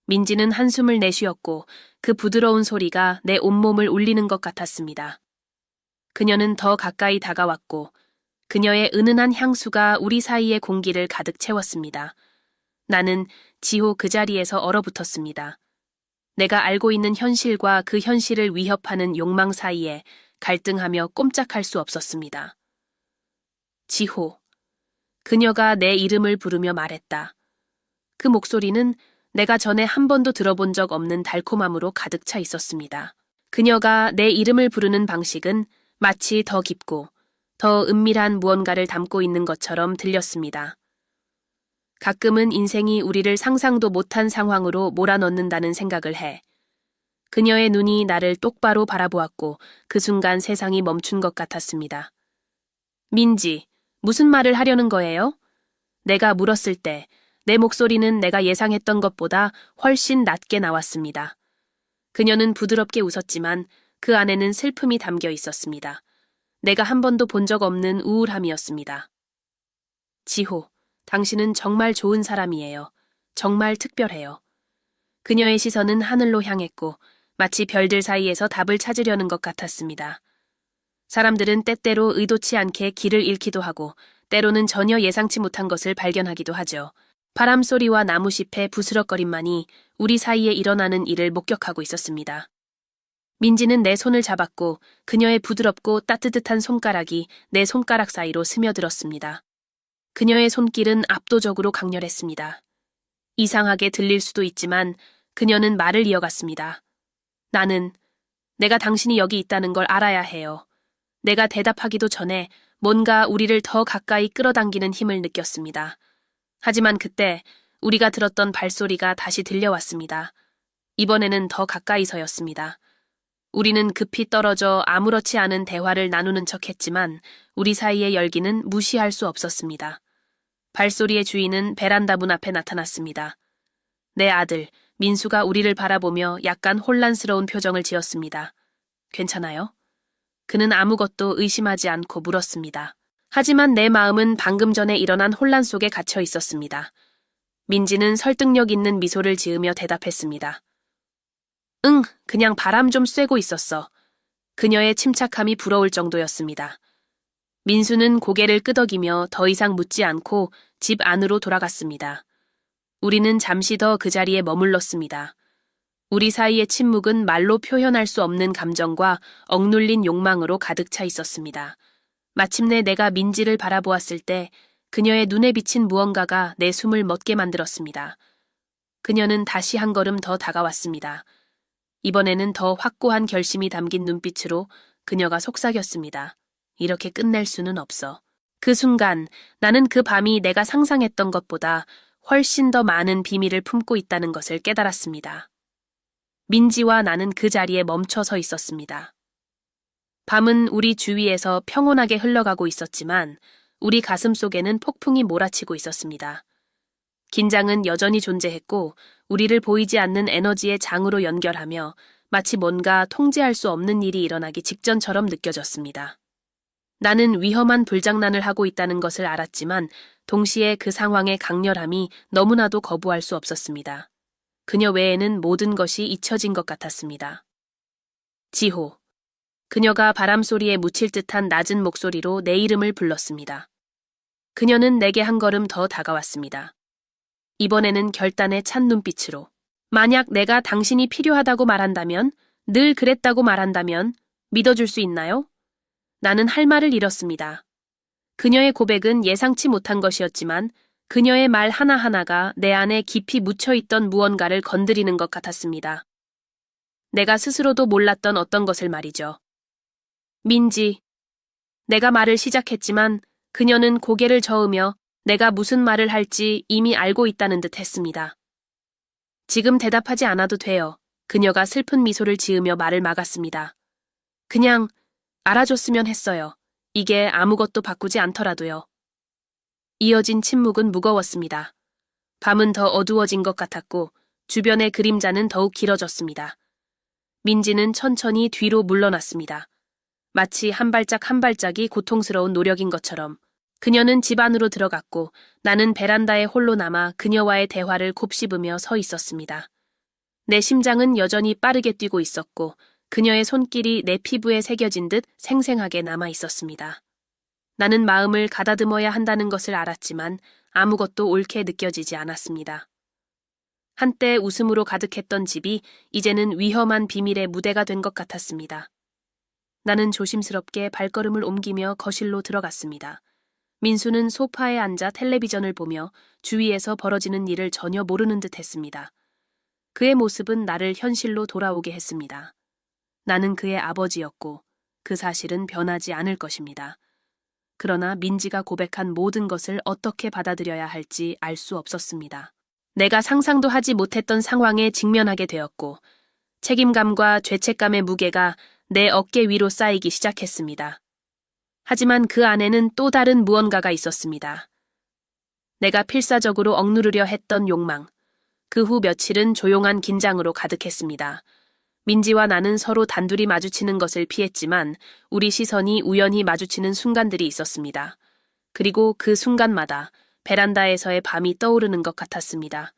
민지는 한숨을 내쉬었고 그 부드러운 소리가 내 온몸을 울리는 것 같았습니다. 그녀는 더 가까이 다가왔고 그녀의 은은한 향수가 우리 사이의 공기를 가득 채웠습니다. 나는 지호 그 자리에서 얼어붙었습니다. 내가 알고 있는 현실과 그 현실을 위협하는 욕망 사이에 갈등하며 꼼짝할 수 없었습니다. 지호. 그녀가 내 이름을 부르며 말했다. 그 목소리는 내가 전에 한 번도 들어본 적 없는 달콤함으로 가득 차 있었습니다. 그녀가 내 이름을 부르는 방식은 마치 더 깊고 더 은밀한 무언가를 담고 있는 것처럼 들렸습니다. 가끔은 인생이 우리를 상상도 못한 상황으로 몰아넣는다는 생각을 해. 그녀의 눈이 나를 똑바로 바라보았고 그 순간 세상이 멈춘 것 같았습니다. 민지, 무슨 말을 하려는 거예요? 내가 물었을 때 내 목소리는 내가 예상했던 것보다 훨씬 낮게 나왔습니다. 그녀는 부드럽게 웃었지만 그 안에는 슬픔이 담겨 있었습니다. 내가 한 번도 본 적 없는 우울함이었습니다. 지호, 당신은 정말 좋은 사람이에요. 정말 특별해요. 그녀의 시선은 하늘로 향했고 마치 별들 사이에서 답을 찾으려는 것 같았습니다. 사람들은 때때로 의도치 않게 길을 잃기도 하고 때로는 전혀 예상치 못한 것을 발견하기도 하죠. 바람 소리와 나무잎의 부스럭거림만이 우리 사이에 일어나는 일을 목격하고 있었습니다. 민지는 내 손을 잡았고 그녀의 부드럽고 따뜻한 손가락이 내 손가락 사이로 스며들었습니다. 그녀의 손길은 압도적으로 강렬했습니다. 이상하게 들릴 수도 있지만 그녀는 말을 이어갔습니다. 내가 당신이 여기 있다는 걸 알아야 해요. 내가 대답하기도 전에 뭔가 우리를 더 가까이 끌어당기는 힘을 느꼈습니다. 하지만 그때 우리가 들었던 발소리가 다시 들려왔습니다. 이번에는 더 가까이서였습니다. 우리는 급히 떨어져 아무렇지 않은 대화를 나누는 척했지만 우리 사이의 열기는 무시할 수 없었습니다. 발소리의 주인은 베란다 문 앞에 나타났습니다. 내 아들, 민수가 우리를 바라보며 약간 혼란스러운 표정을 지었습니다. 괜찮아요? 그는 아무것도 의심하지 않고 물었습니다. 하지만 내 마음은 방금 전에 일어난 혼란 속에 갇혀 있었습니다. 민지는 설득력 있는 미소를 지으며 대답했습니다. 응, 그냥 바람 좀 쐬고 있었어. 그녀의 침착함이 부러울 정도였습니다. 민수는 고개를 끄덕이며 더 이상 묻지 않고 집 안으로 돌아갔습니다. 우리는 잠시 더 그 자리에 머물렀습니다. 우리 사이의 침묵은 말로 표현할 수 없는 감정과 억눌린 욕망으로 가득 차 있었습니다. 마침내 내가 민지를 바라보았을 때 그녀의 눈에 비친 무언가가 내 숨을 멎게 만들었습니다. 그녀는 다시 한 걸음 더 다가왔습니다. 이번에는 더 확고한 결심이 담긴 눈빛으로 그녀가 속삭였습니다. 이렇게 끝낼 수는 없어. 그 순간 나는 그 밤이 내가 상상했던 것보다 훨씬 더 많은 비밀을 품고 있다는 것을 깨달았습니다. 민지와 나는 그 자리에 멈춰 서 있었습니다. 밤은 우리 주위에서 평온하게 흘러가고 있었지만 우리 가슴 속에는 폭풍이 몰아치고 있었습니다. 긴장은 여전히 존재했고 우리를 보이지 않는 에너지의 장으로 연결하며 마치 뭔가 통제할 수 없는 일이 일어나기 직전처럼 느껴졌습니다. 나는 위험한 불장난을 하고 있다는 것을 알았지만 동시에 그 상황의 강렬함이 너무나도 거부할 수 없었습니다. 그녀 외에는 모든 것이 잊혀진 것 같았습니다. 지호. 그녀가 바람소리에 묻힐 듯한 낮은 목소리로 내 이름을 불렀습니다. 그녀는 내게 한 걸음 더 다가왔습니다. 이번에는 결단에 찬 눈빛으로. 만약 내가 당신이 필요하다고 말한다면, 늘 그랬다고 말한다면 믿어줄 수 있나요? 나는 할 말을 잃었습니다. 그녀의 고백은 예상치 못한 것이었지만 그녀의 말 하나하나가 내 안에 깊이 묻혀있던 무언가를 건드리는 것 같았습니다. 내가 스스로도 몰랐던 어떤 것을 말이죠. 민지. 내가 말을 시작했지만 그녀는 고개를 저으며 내가 무슨 말을 할지 이미 알고 있다는 듯 했습니다. 지금 대답하지 않아도 돼요. 그녀가 슬픈 미소를 지으며 말을 막았습니다. 그냥 알아줬으면 했어요. 이게 아무것도 바꾸지 않더라도요. 이어진 침묵은 무거웠습니다. 밤은 더 어두워진 것 같았고 주변의 그림자는 더욱 길어졌습니다. 민지는 천천히 뒤로 물러났습니다. 마치 한 발짝 한 발짝이 고통스러운 노력인 것처럼. 그녀는 집 안으로 들어갔고 나는 베란다에 홀로 남아 그녀와의 대화를 곱씹으며 서 있었습니다. 내 심장은 여전히 빠르게 뛰고 있었고 그녀의 손길이 내 피부에 새겨진 듯 생생하게 남아 있었습니다. 나는 마음을 가다듬어야 한다는 것을 알았지만 아무것도 옳게 느껴지지 않았습니다. 한때 웃음으로 가득했던 집이 이제는 위험한 비밀의 무대가 된 것 같았습니다. 나는 조심스럽게 발걸음을 옮기며 거실로 들어갔습니다. 민수는 소파에 앉아 텔레비전을 보며 주위에서 벌어지는 일을 전혀 모르는 듯 했습니다. 그의 모습은 나를 현실로 돌아오게 했습니다. 나는 그의 아버지였고 그 사실은 변하지 않을 것입니다. 그러나 민지가 고백한 모든 것을 어떻게 받아들여야 할지 알 수 없었습니다. 내가 상상도 하지 못했던 상황에 직면하게 되었고 책임감과 죄책감의 무게가 내 어깨 위로 쌓이기 시작했습니다. 하지만 그 안에는 또 다른 무언가가 있었습니다. 내가 필사적으로 억누르려 했던 욕망. 그 후 며칠은 조용한 긴장으로 가득했습니다. 민지와 나는 서로 단둘이 마주치는 것을 피했지만 우리 시선이 우연히 마주치는 순간들이 있었습니다. 그리고 그 순간마다 베란다에서의 밤이 떠오르는 것 같았습니다.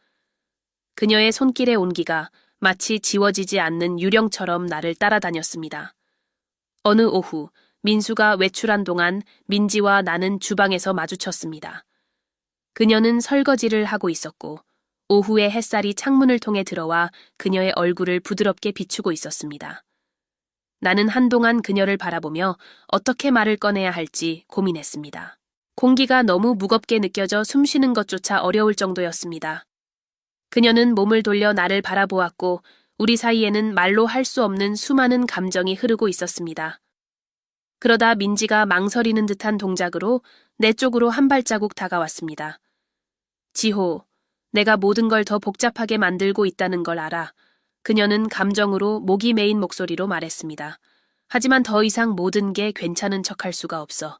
그녀의 손길의 온기가 마치 지워지지 않는 유령처럼 나를 따라다녔습니다. 어느 오후 민수가 외출한 동안 민지와 나는 주방에서 마주쳤습니다. 그녀는 설거지를 하고 있었고 오후에 햇살이 창문을 통해 들어와 그녀의 얼굴을 부드럽게 비추고 있었습니다. 나는 한동안 그녀를 바라보며 어떻게 말을 꺼내야 할지 고민했습니다. 공기가 너무 무겁게 느껴져 숨쉬는 것조차 어려울 정도였습니다. 그녀는 몸을 돌려 나를 바라보았고 우리 사이에는 말로 할 수 없는 수많은 감정이 흐르고 있었습니다. 그러다 민지가 망설이는 듯한 동작으로 내 쪽으로 한 발자국 다가왔습니다. 지호, 내가 모든 걸 더 복잡하게 만들고 있다는 걸 알아. 그녀는 감정으로 목이 메인 목소리로 말했습니다. 하지만 더 이상 모든 게 괜찮은 척할 수가 없어.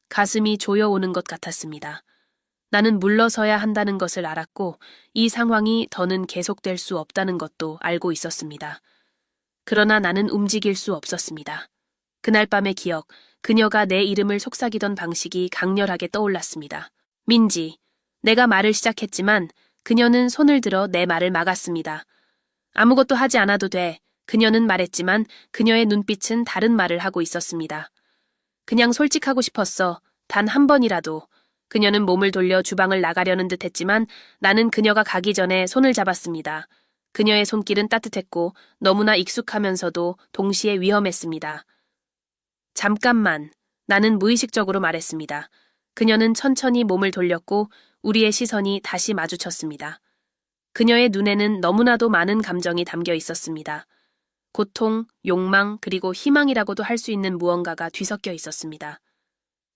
가슴이 조여오는 것 같았습니다. 나는 물러서야 한다는 것을 알았고 이 상황이 더는 계속될 수 없다는 것도 알고 있었습니다. 그러나 나는 움직일 수 없었습니다. 그날 밤의 기억, 그녀가 내 이름을 속삭이던 방식이 강렬하게 떠올랐습니다. 민지, 내가 말을 시작했지만 그녀는 손을 들어 내 말을 막았습니다. 아무것도 하지 않아도 돼. 그녀는 말했지만 그녀의 눈빛은 다른 말을 하고 있었습니다. 그냥 솔직하고 싶었어. 단 한 번이라도. 그녀는 몸을 돌려 주방을 나가려는 듯 했지만 나는 그녀가 가기 전에 손을 잡았습니다. 그녀의 손길은 따뜻했고 너무나 익숙하면서도 동시에 위험했습니다. 잠깐만, 나는 무의식적으로 말했습니다. 그녀는 천천히 몸을 돌렸고 우리의 시선이 다시 마주쳤습니다. 그녀의 눈에는 너무나도 많은 감정이 담겨 있었습니다. 고통, 욕망, 그리고 희망이라고도 할 수 있는 무언가가 뒤섞여 있었습니다.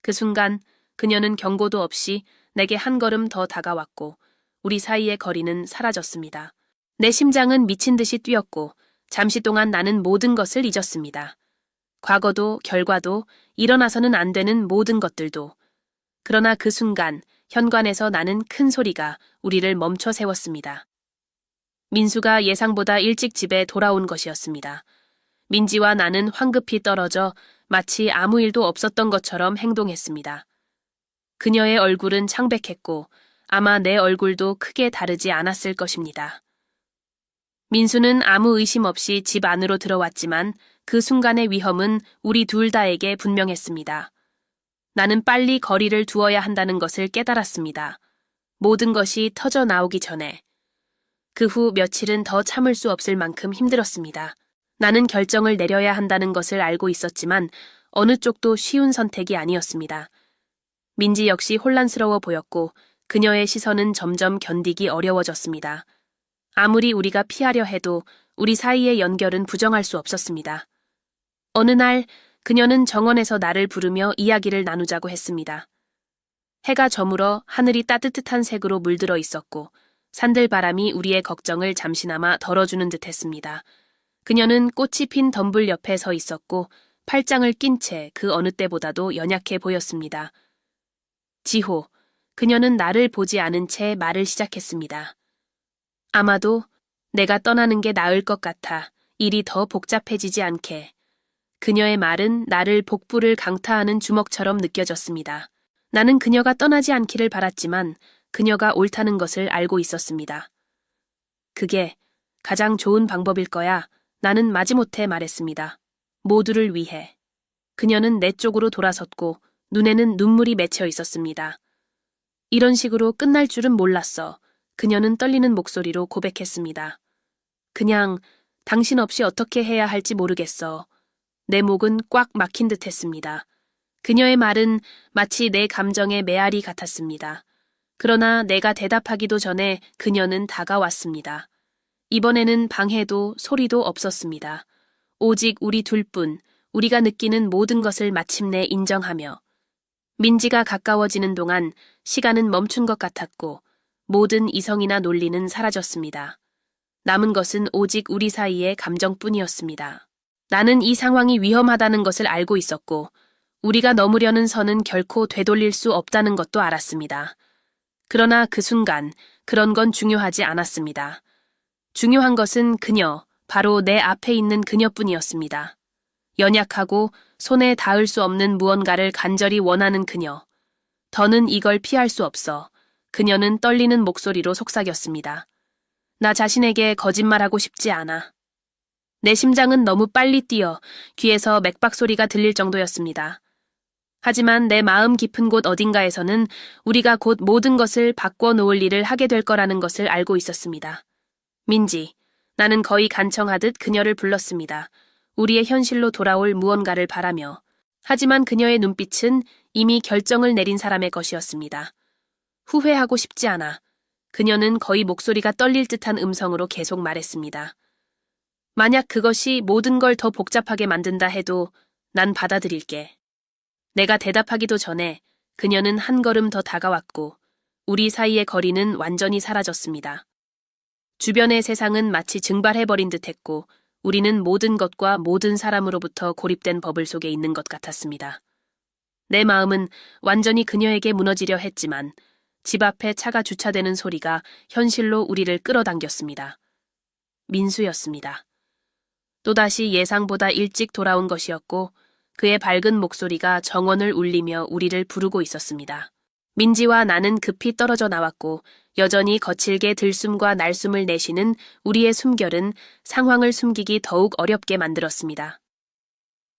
그 순간 그녀는 경고도 없이 내게 한 걸음 더 다가왔고 우리 사이의 거리는 사라졌습니다. 내 심장은 미친 듯이 뛰었고 잠시 동안 나는 모든 것을 잊었습니다. 과거도 결과도 일어나서는 안 되는 모든 것들도. 그러나 그 순간 현관에서 나는 큰 소리가 우리를 멈춰 세웠습니다. 민수가 예상보다 일찍 집에 돌아온 것이었습니다. 민지와 나는 황급히 떨어져 마치 아무 일도 없었던 것처럼 행동했습니다. 그녀의 얼굴은 창백했고 아마 내 얼굴도 크게 다르지 않았을 것입니다. 민수는 아무 의심 없이 집 안으로 들어왔지만 그 순간의 위험은 우리 둘 다에게 분명했습니다. 나는 빨리 거리를 두어야 한다는 것을 깨달았습니다. 모든 것이 터져 나오기 전에. 그 후 며칠은 더 참을 수 없을 만큼 힘들었습니다. 나는 결정을 내려야 한다는 것을 알고 있었지만 어느 쪽도 쉬운 선택이 아니었습니다. 민지 역시 혼란스러워 보였고 그녀의 시선은 점점 견디기 어려워졌습니다. 아무리 우리가 피하려 해도 우리 사이의 연결은 부정할 수 없었습니다. 어느 날 그녀는 정원에서 나를 부르며 이야기를 나누자고 했습니다. 해가 저물어 하늘이 따뜻한 색으로 물들어 있었고 산들바람이 우리의 걱정을 잠시나마 덜어주는 듯했습니다. 그녀는 꽃이 핀 덤불 옆에 서 있었고 팔짱을 낀 채 그 어느 때보다도 연약해 보였습니다. 지호, 그녀는 나를 보지 않은 채 말을 시작했습니다. 아마도 내가 떠나는 게 나을 것 같아 일이 더 복잡해지지 않게. 그녀의 말은 나를 복부를 강타하는 주먹처럼 느껴졌습니다. 나는 그녀가 떠나지 않기를 바랐지만 그녀가 옳다는 것을 알고 있었습니다. 그게 가장 좋은 방법일 거야. 나는 마지못해 말했습니다. 모두를 위해. 그녀는 내 쪽으로 돌아섰고 눈에는 눈물이 맺혀 있었습니다. 이런 식으로 끝날 줄은 몰랐어. 그녀는 떨리는 목소리로 고백했습니다. 그냥 당신 없이 어떻게 해야 할지 모르겠어. 내 목은 꽉 막힌 듯 했습니다. 그녀의 말은 마치 내 감정의 메아리 같았습니다. 그러나 내가 대답하기도 전에 그녀는 다가왔습니다. 이번에는 방해도 소리도 없었습니다. 오직 우리 둘뿐, 우리가 느끼는 모든 것을 마침내 인정하며. 민지가 가까워지는 동안 시간은 멈춘 것 같았고 모든 이성이나 논리는 사라졌습니다. 남은 것은 오직 우리 사이의 감정뿐이었습니다. 나는 이 상황이 위험하다는 것을 알고 있었고 우리가 넘으려는 선은 결코 되돌릴 수 없다는 것도 알았습니다. 그러나 그 순간 그런 건 중요하지 않았습니다. 중요한 것은 그녀, 바로 내 앞에 있는 그녀뿐이었습니다. 연약하고 손에 닿을 수 없는 무언가를 간절히 원하는 그녀. 더는 이걸 피할 수 없어. 그녀는 떨리는 목소리로 속삭였습니다. 나 자신에게 거짓말하고 싶지 않아. 내 심장은 너무 빨리 뛰어 귀에서 맥박 소리가 들릴 정도였습니다. 하지만 내 마음 깊은 곳 어딘가에서는 우리가 곧 모든 것을 바꿔놓을 일을 하게 될 거라는 것을 알고 있었습니다. 민지, 나는 거의 간청하듯 그녀를 불렀습니다. 우리의 현실로 돌아올 무언가를 바라며. 하지만 그녀의 눈빛은 이미 결정을 내린 사람의 것이었습니다. 후회하고 싶지 않아. 그녀는 거의 목소리가 떨릴 듯한 음성으로 계속 말했습니다. 만약 그것이 모든 걸 더 복잡하게 만든다 해도 난 받아들일게. 내가 대답하기도 전에 그녀는 한 걸음 더 다가왔고 우리 사이의 거리는 완전히 사라졌습니다. 주변의 세상은 마치 증발해버린 듯했고 우리는 모든 것과 모든 사람으로부터 고립된 버블 속에 있는 것 같았습니다. 내 마음은 완전히 그녀에게 무너지려 했지만 집 앞에 차가 주차되는 소리가 현실로 우리를 끌어당겼습니다. 민수였습니다. 또다시 예상보다 일찍 돌아온 것이었고 그의 밝은 목소리가 정원을 울리며 우리를 부르고 있었습니다. 민지와 나는 급히 떨어져 나왔고 여전히 거칠게 들숨과 날숨을 내쉬는 우리의 숨결은 상황을 숨기기 더욱 어렵게 만들었습니다.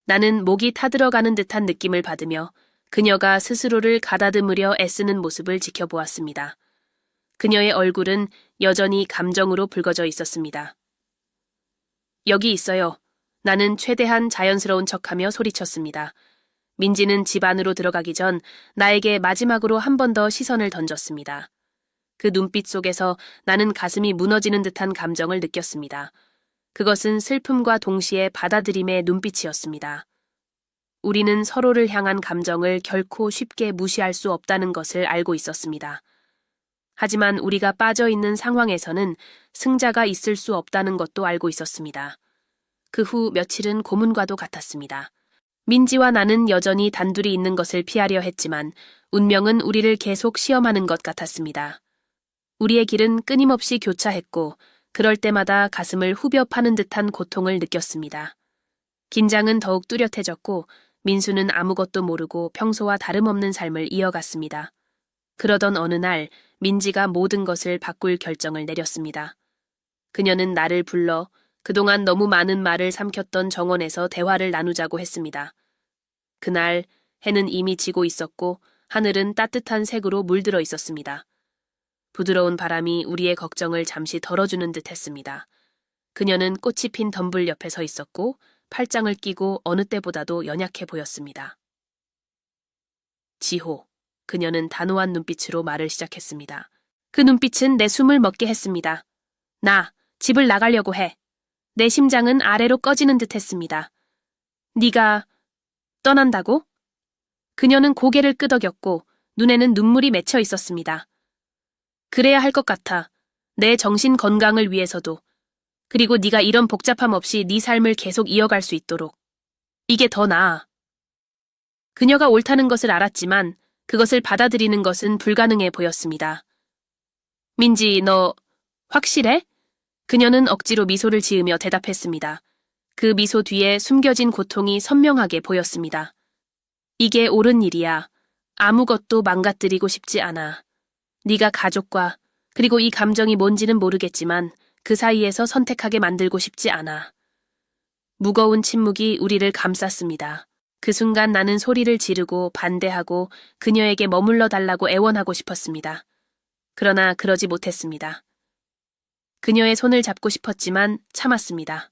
나는 목이 타들어가는 듯한 느낌을 받으며 그녀가 스스로를 가다듬으려 애쓰는 모습을 지켜보았습니다. 그녀의 얼굴은 여전히 감정으로 붉어져 있었습니다. 여기 있어요. 나는 최대한 자연스러운 척하며 소리쳤습니다. 민지는 집 안으로 들어가기 전 나에게 마지막으로 한 번 더 시선을 던졌습니다. 그 눈빛 속에서 나는 가슴이 무너지는 듯한 감정을 느꼈습니다. 그것은 슬픔과 동시에 받아들임의 눈빛이었습니다. 우리는 서로를 향한 감정을 결코 쉽게 무시할 수 없다는 것을 알고 있었습니다. 하지만 우리가 빠져 있는 상황에서는 승자가 있을 수 없다는 것도 알고 있었습니다. 그 후 며칠은 고문과도 같았습니다. 민지와 나는 여전히 단둘이 있는 것을 피하려 했지만 운명은 우리를 계속 시험하는 것 같았습니다. 우리의 길은 끊임없이 교차했고 그럴 때마다 가슴을 후벼 파는 듯한 고통을 느꼈습니다. 긴장은 더욱 뚜렷해졌고 민수는 아무것도 모르고 평소와 다름없는 삶을 이어갔습니다. 그러던 어느 날 민지가 모든 것을 바꿀 결정을 내렸습니다. 그녀는 나를 불러 그동안 너무 많은 말을 삼켰던 정원에서 대화를 나누자고 했습니다. 그날 해는 이미 지고 있었고 하늘은 따뜻한 색으로 물들어 있었습니다. 부드러운 바람이 우리의 걱정을 잠시 덜어주는 듯 했습니다. 그녀는 꽃이 핀 덤불 옆에 서 있었고 팔짱을 끼고 어느 때보다도 연약해 보였습니다. 지호, 그녀는 단호한 눈빛으로 말을 시작했습니다. 그 눈빛은 내 숨을 먹게 했습니다. 나, 집을 나가려고 해. 내 심장은 아래로 꺼지는 듯 했습니다. 네가 떠난다고? 그녀는 고개를 끄덕였고 눈에는 눈물이 맺혀 있었습니다. 그래야 할 것 같아. 내 정신 건강을 위해서도. 그리고 네가 이런 복잡함 없이 네 삶을 계속 이어갈 수 있도록. 이게 더 나아. 그녀가 옳다는 것을 알았지만 그것을 받아들이는 것은 불가능해 보였습니다. 민지, 너 확실해? 그녀는 억지로 미소를 지으며 대답했습니다. 그 미소 뒤에 숨겨진 고통이 선명하게 보였습니다. 이게 옳은 일이야. 아무것도 망가뜨리고 싶지 않아. 네가 가족과 그리고 이 감정이 뭔지는 모르겠지만 그 사이에서 선택하게 만들고 싶지 않아. 무거운 침묵이 우리를 감쌌습니다. 그 순간 나는 소리를 지르고 반대하고 그녀에게 머물러 달라고 애원하고 싶었습니다. 그러나 그러지 못했습니다. 그녀의 손을 잡고 싶었지만 참았습니다.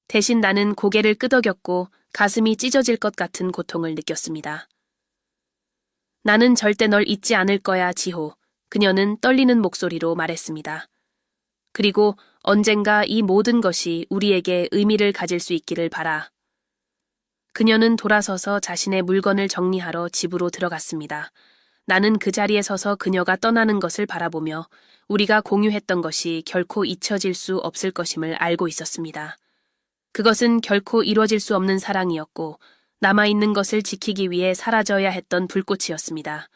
대신 나는 고개를 끄덕였고 가슴이 찢어질 것 같은 고통을 느꼈습니다. 나는 절대 널 잊지 않을 거야, 지호. 그녀는 떨리는 목소리로 말했습니다. 그리고 언젠가 이 모든 것이 우리에게 의미를 가질 수 있기를 바라. 그녀는 돌아서서 자신의 물건을 정리하러 집으로 들어갔습니다. 나는 그 자리에 서서 그녀가 떠나는 것을 바라보며 우리가 공유했던 것이 결코 잊혀질 수 없을 것임을 알고 있었습니다. 그것은 결코 이루어질 수 없는 사랑이었고 남아있는 것을 지키기 위해 사라져야 했던 불꽃이었습니다.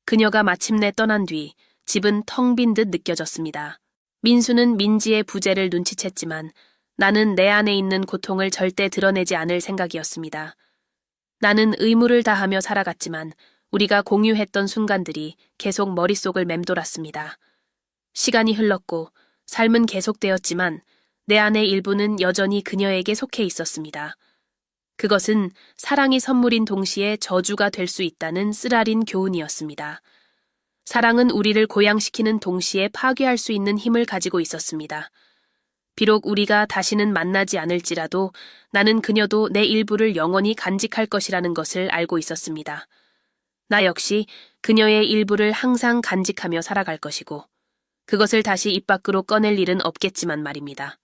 그녀가 마침내 떠난 뒤 집은 텅 빈 듯 느껴졌습니다. 민수는 민지의 부재를 눈치챘지만 나는 내 안에 있는 고통을 절대 드러내지 않을 생각이었습니다. 나는 의무를 다하며 살아갔지만 우리가 공유했던 순간들이 계속 머릿속을 맴돌았습니다. 시간이 흘렀고 삶은 계속되었지만 내 안의 일부는 여전히 그녀에게 속해 있었습니다. 그것은 사랑이 선물인 동시에 저주가 될 수 있다는 쓰라린 교훈이었습니다. 사랑은 우리를 고양시키는 동시에 파괴할 수 있는 힘을 가지고 있었습니다. 비록 우리가 다시는 만나지 않을지라도 나는 그녀도 내 일부를 영원히 간직할 것이라는 것을 알고 있었습니다. 나 역시 그녀의 일부를 항상 간직하며 살아갈 것이고 그것을 다시 입 밖으로 꺼낼 일은 없겠지만 말입니다.